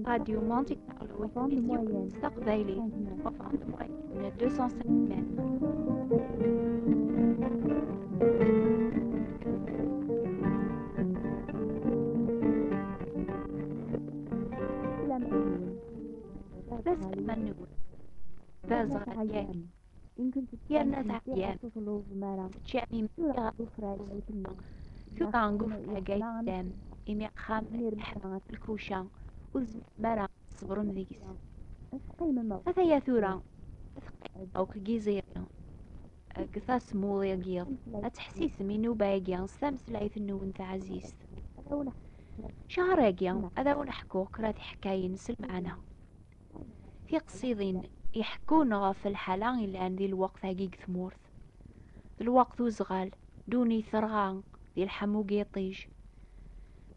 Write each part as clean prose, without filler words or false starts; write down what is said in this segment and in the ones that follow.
راديو مونتي كارلو مستقبلي وفاند موين 205 متر. بس منو بازغ ياك يرنا تعيان تشاني ميغا ثقانقو فلاقاي دام إمي خام حمد الكوشة وزمرا صبر مذيكس هذا يا ثورا أو كجيزيرا قثاس مولي قيض أتحسيس منو باقيان سامس لايث النو انت عزيز شهر يقيان هذا ونحكو كرات حكاين نسل معنا في قصيدين يحكون غاف الحالة إلا عن ذي الوقت هقيق ثمورث ذي الوقت وزغال دوني ثرغان ذي الحمو قيطيج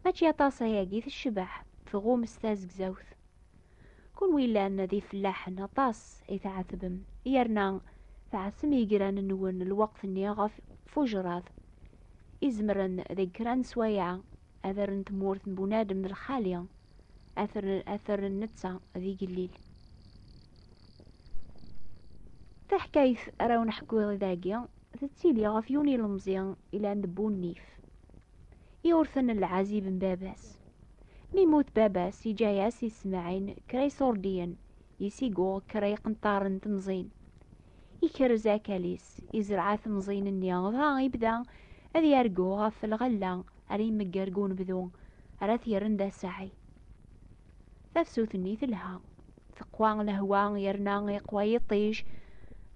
ماشي طاسة ياقيث الشبح فغوم استاز قزوث كون ويلا أن ذي فلاحنا طاس يتعثبم يرنا فعسم يقران النون الوقت النيغف فجراث إزمرن ذكران سويعة أثر تمورث بنادم من الخالية أثر النتسا ذي قليل تحكايث أراو نحكو ذاقيا تتسيلي غفيوني المزيان إلى عند بونيف يورثن العزيب من باباس ميموت باباس يجاياس يسمعين كراي صورديا يسيقو كراي قنطارن تمزين يكرزا كاليس يزرع تمزين النياض ها يبدا أذي يرقو غف الغلة أري مقرقون بذون أراث يرندا ساعي تفسوثني ثلها ثقوان الهوان يرنا يقوى يطيش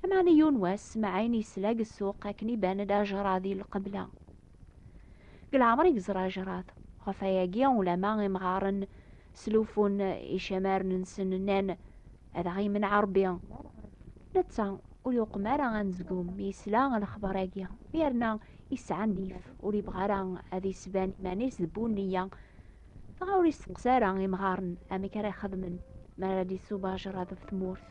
أماني يونوس معين يسلاق السوق أكني بان دا جراذي القبلة قل عمري قزرا جراذ غفاياقيا ولا ماغي مغارن سلوفون إشمار نسننان أذغي من عربيا نتسا وليوق مارا غنزقوم يسلا الخبراقيا يرنا يسعى نيف ولي بغارا أذي سبان مانيس ذبونيا فغاوري سقسارا مغارن أمي كرا خدمن ما ردي سوبا جراذ في ثمورث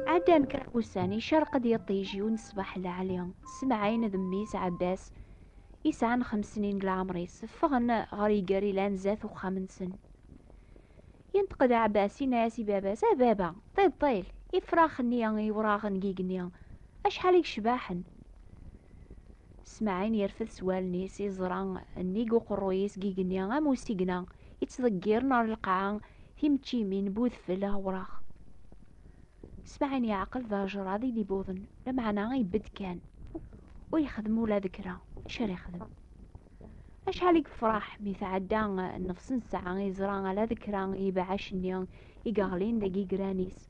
عدان كراكوساني شرق دي طيجي ونصبح لعليهم سمعين ذميس عباس يسعن 5 سنين العمريس فغن غريقاري لان زاث وخامن سن ينتقد عباسي ناسي باباس بابا طيل يفراخ النيا وراغ نقيق نيا اشحاليك شباحن سمعين يرفث سوال نيس يزران النيقو قرويس قيق نيا موسيقنا يتذكر نار القاعة في متشيمين بوذ فله وراخ سمعين يعقل ذا جراضي دي بوذن لمعنا يبد كان ويخدموا لا ذكرى شر يخدم اشحاليك فرح ميثعدان نفس ساعة يزران على ذكرى يبعش نيان يقاغلين دقيق رانيس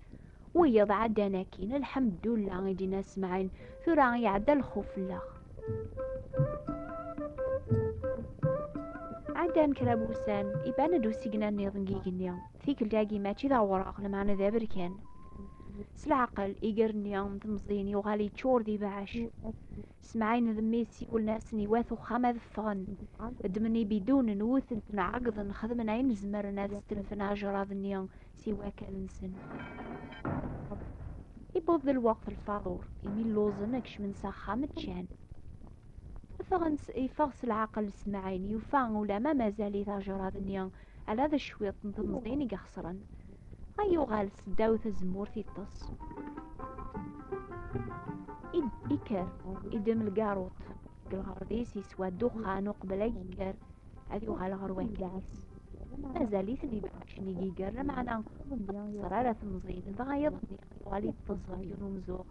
ويضع داناكين الحمد لله يدينا سمعين ثورا يعدى الخوف الله عدان كرابوسان يبان دو سيقنا نيضن قيقنيا ثيك الداقي ماتشي ذا وراق لمعنا ذا بركان سلعقل يقرني يوم تمزين يغالي تشور ذي بعش سمعين ذميسي والناس نيواثو خامذ فغن دمني بدون نوث نعقض خدمنا عين زمر ناس تلفنا جراذ النيان سواك الانسن يبوض الوقت الفاضور يميل لوزن اكش من ساخة متشان يفغس العقل سمعين يفان ولا ما مازال ذا جراذ النيان على ذا الشويط تمزين يقخصرن أيو غالس داوث الزمور في الطس إكر إدم القاروط قلغرديس يسوى الدخان وقبل يكر أذيو غال غروان كاس مازالي ثني بحشني جيجر معنا صرارة مزين ضغايضني غالي الطزة ينومزوغ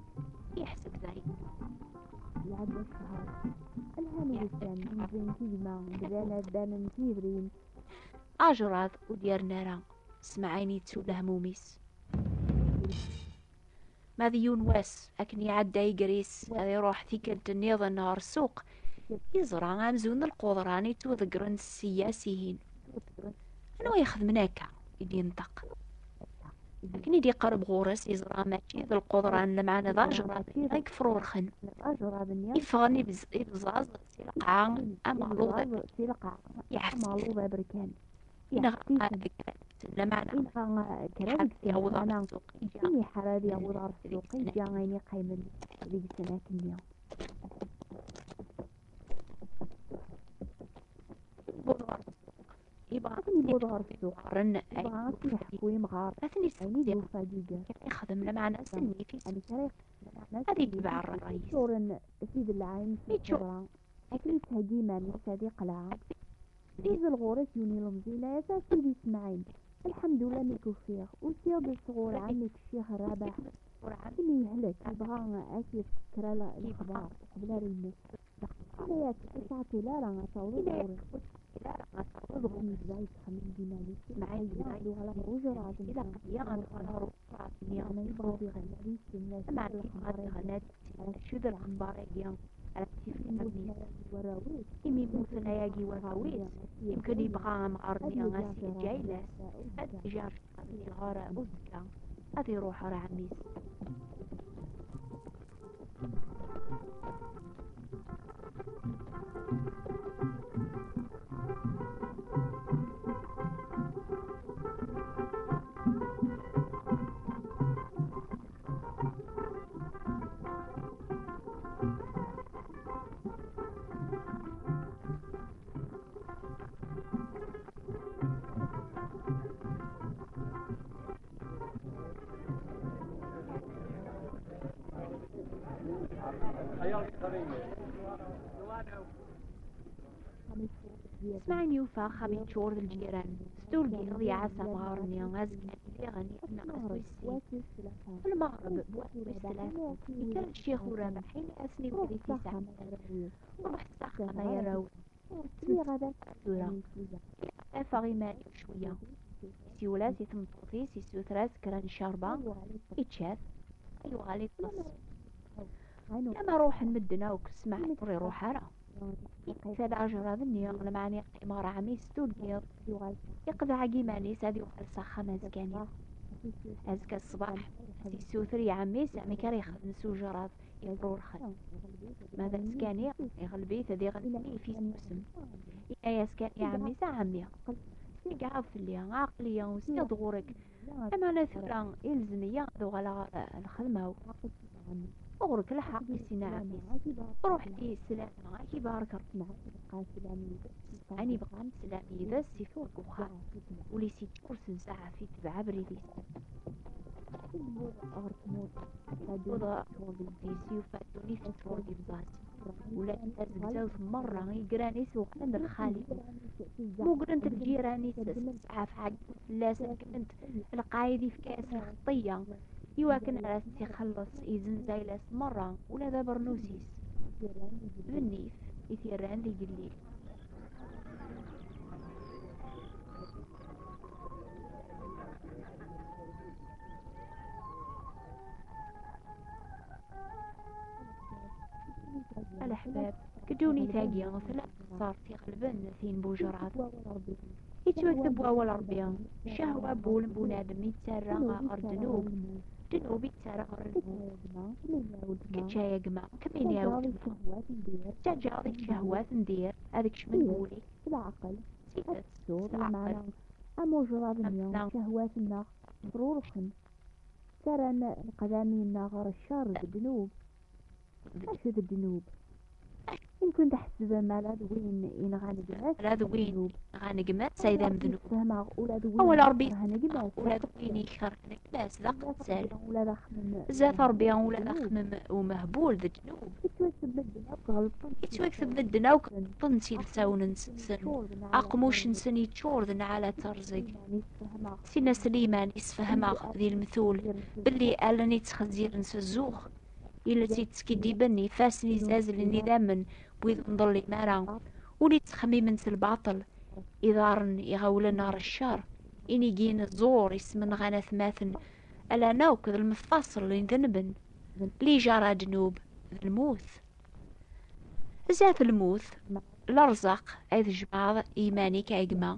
يحسب ذاي العدد الشهر الهاني بسان من زين كيما بدانا دانا كيفرين أجراذ وديار نارا سمعيني تسوله موميس ماذي يونواس أكني عدى يقريس هذا يروح ثيكنت النيض النهار السوق يزرع غامزون القدراني توذقرن السياسيين أنا يخدم ناكا يدي ينطق لكن يدي قرب غورس يزرع ماشي ذا القدرة أن معنا ذا جراد غيك فرورخن يفغني بزاز سيلقع أمالوضة مالوضة بركان إنغا لمعنا إنها كرابك يعوض على أنا السوق إني حرادي يعوض على السوق جاعيني قيمن ذيك السنة كنيا أثني بوضغر السوق رن يبغى يحكوي مغار أثني عيني بوفا جيجا يخدم لمعنا سني في أنا كريق هذه تبع الرئيس شورن سيد العين في يتشو. الشورى أكيد تهجيما نسادي قلعة إذا الغورة يوني لمزينة يا سيدي اسماعيل الحمد لله ميكو فيه وسياد الصغور عمك الشيخ الرابع إني يهلك يبغى أكيد كرالا الأخبار قبل رينا لا تعطي لا لا تعوض الغورة أضغني بزايد خمين ديناري معي يعلو على روجر عظيم أنا يبغى بغنى الناس مع الغنات شو ذا الأخبار اليوم على التلفزيون وراويت إمي موسى ياجي وهاويس يمكن يبغى مقارني غاسي جايلة هاد جار الغارة أزكى هذه روح رعميس اسمعني وفا خبي تشور الجيران ستول قيضي عسى مغارني غازك اللي غني أنا أسويسي المغرب بواسي الثلاثة كان الشيخ ورابع حين أسني ولي في ساعة ورحت ساقة ما يراوي في غدا سورة أفغي مالي شوية سيولا سيتمطوطي سيسوثراس كران شاربة يتشاف أيوة غالي تص لما روح نمدنا وكسمع طري روح هرا ساد عجرة ذني أغلى معني قيمة رعمي ستول قيض يقضى عقي ماني سادي وقال صخة مازكاني أزكى الصباح سيسوثري يا عمي سامي كاريخ نسو جراد يفرور خل ماذا سكاني يغلبي ثدي غلبي في سمسم يا سكاني يا عمي سا عمي قاعد في اللي عقلية وسيد غورك أما نثرا إلزمية ذو غلا الخدمة أغرك لحق سينا عمي روحتي سلام معاكي بارك معك سلامي أني بقى سلامي ذا السيفور وخا ولي سيت كورس ساعة في تبع بريدي أغرك موت وضع دي سيوفاتوني في تورقي بزاسي ولا أزقزاو مرة يقراني سوق عند الخالي مو قرنت الجيراني ساعة في حق لاسا كنت القايدي في كاس الخطية يواكن على يخلص إذن زايلاس مرة ولا ذا برنوسيس بالنيف يثير عندي قليل الأحباب كدوني تاقي ثلاث صار في قلبن ثين بوجرات يتوثب أول ربيان شهوة بول بنادم يتسرع أردنوب دنوب يتسرع أردنوب كتشايا قما كمين ياود تجاضي شهوات ندير هذيك شمن قولي بالعقل سيدت السور معنا أمو جراد اليوم شهوات النار فرورخن ترى القدامي النار الشر بالدنوب أشد الدنوب يمكن تحسب مالاد وين ينغاني جماس لا ذوين غانقمات سيدا مذنوب فهمها أولاد وين أول ربي هنقماس ولا ذوين يخرج نقلاس ذا قتال ولا دخل زات ربيان ولا ذا ومهبول ذا جنوب يتوسب بدنا غلطن يتوكث بدنا وكنتي لساون سن أقموش نسن يتشورذن على ترزق سينا سليمان يسفهم ذي المثول باللي ألني تخزير نس الزوخ إلا تيتسكي بني فاسني زازل النظام بويض نضلي مارا ولي تخمي من الباطل إذارن يغول نار الشر إني جين الزور يسمن غانا ثماثن ألا نوكذ المفاصل اللي ذنبن لي جرى جنوب الموث زات الموث الأرزق أيض جماعة إيماني كأجمع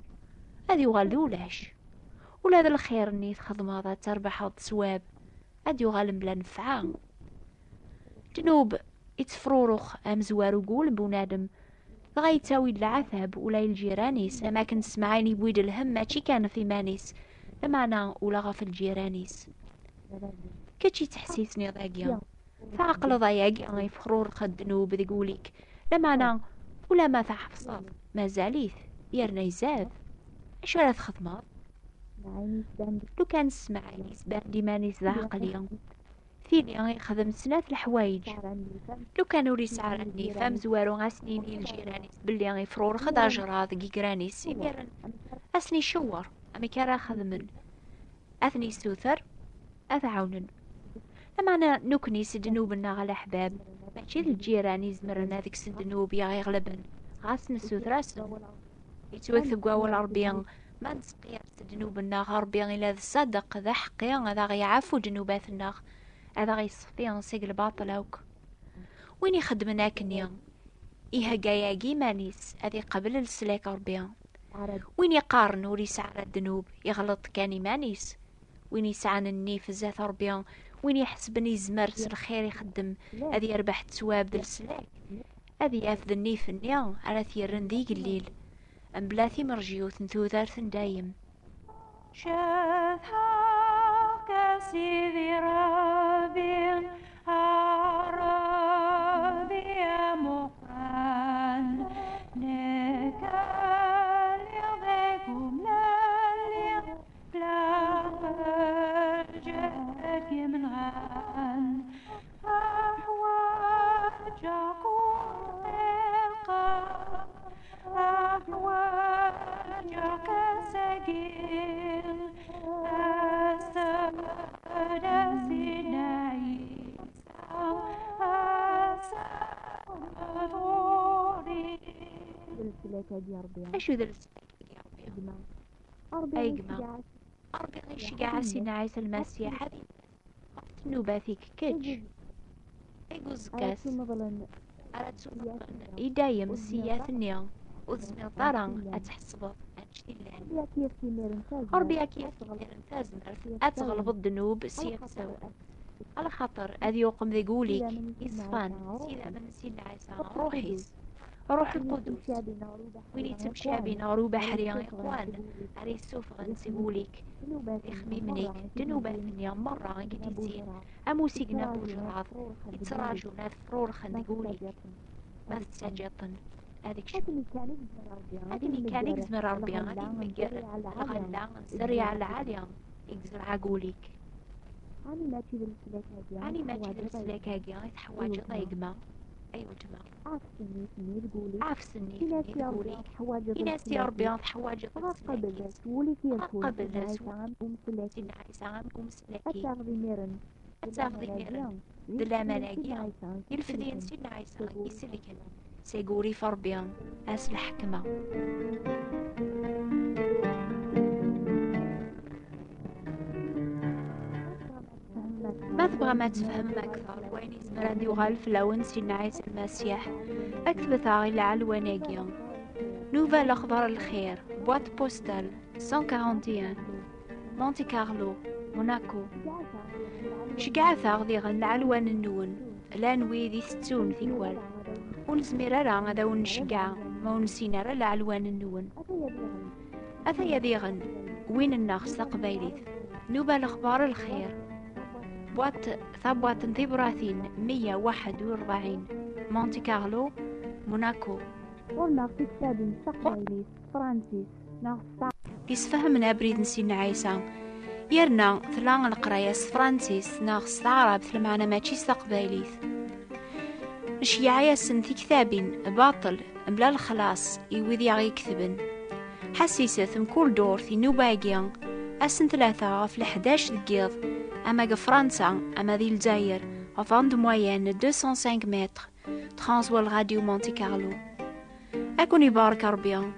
هذي يغلو لاش ولا هذا الخير ني تخدم هذا تربح الصواب اديو غالم بلا نفعه جنوب يتفروروخ امزوار وقول بونادم غايتاوي العذاب ولا الجيرانيس لما كنت سمعيني بويد الهم ماشي كان في مانيس لما انا ولا غا في الجيرانيس كتشي تحسيسني ضاقيا فعقل ضياقيا يفخرور خد ذنوب ذقوليك لما انا ولا ما تحفظ ما زاليث يرنا يزاف اش ولا تخدمه لو كان سمعيني سبان دي مانيس ذا عقليا فيني يخدم سنات الحوايج لو كانوا لي سعرني فام زوارو غاسنيني الجيرانيس باللي غيفرور خدا جراض كيكرانيس يميرن اسني شور امي كارا خدمن اثني سوثر اثعونن لما انا نكني سدنوبنا على حباب ماشي الجيراني زمرنا ذيك سدنوب يا غيغلبن غاسن سوثراسن يتوثقوا والعربيان ما نسقير سدنوبنا غربيان الى الصدق ذا حقيا هذا غيعافو جنوباتنا هذا غيصفي سيق الباطل هاوك وين يخدمنا كنيا إيها قاياقي مانيس هذي قبل السلاك ربيان وين يقارن وري سعر الذنوب يغلط كاني مانيس وين يسعن النيف زات ربيان وين يحسبني زمرت الخير يخدم هذي يربح تسواب ذا السلاك هذي يافذ النيف النيا على ثيرن ذيق الليل أم بلاثي مرجيوث نثو ذارثن دايم شاثها كسيذي رابين عربي مقران نكال يضيكم لالي بلا جاك من غان أحواجكم القاب أحواجك سجيل اشو ذا اي جماعة أربع شجاع سينا عيسى المسيح هذه نوباتيك كتش اي جوزكاس أردت إدايم سيات النيا وزمي طاران أتحسبه أنشتي الله أربيا كيف تغلب أتغلب الذنوب سيكسو على خاطر أذي يقوم ذي قوليك يصفان سيدا من سيدنا عيسى روحيس روح القدس وين تمشي بينا رو بحري إخوان علي السوف غنسيقوليك يخمي منيك جنوبات مني مرة قديتين أموسيقنا بوجراض يتراجونا فرور خندقوليك ما تستجطن هذيك شو هذه ميكانيك زمر أربيان هذه مقر غلا سريع على عالية يقزر عقوليك أنا ما تشي درسلك هاجي يتحواج ضيقما أيوة جماعة عاف سني تقولي إناس يا ربيان تحواج قبل سنة عيسان ومسلكي أتاخذي ميرن دلا ملاقيا يلفذين سنة عيسان يسلكن سيقوري فربيان أسل حكمة ما تبغى ما تفهم أكثر وين يزمر دي وغالف لون سيدنا عيسى المسيح أكتب ثاغي لعلواناقيا نوفال أخبار الخير بوات بوستال 141 مونتي كارلو موناكو شقع ثاغ ذي غن العلوان النون لا نوي ذي ستون ثيكوال ونزمير راه هذا ونشقع ما ونسينا راه العلوان النون أثا ذي غن وين الناخس قبايليث نوفال أخبار الخير بوات ثبراثين 141 مونتي كارلو موناكو ورنا في كتاب سقايليس فرانسيس يسفهمنا بريد نسينا عيسى يرنا ثلان القرايس فرانسيس ناغس العرب في المعنى ماشي سقبايليث نشيعيا سنثي كتابين باطل بلا الخلاص يوذي يكتبن حسيسة مكل دور في نوباقيا أسن 3 في 11 دقيقة أما فرنسا أما ذي الجزائر أفان دو موين 205 متر ترانسوال راديو مونتي كارلو أكوني بارك ربيان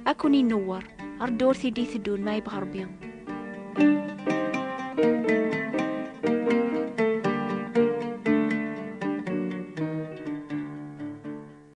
أكوني نور أردور ثدي ثدون ما يبغى ربيان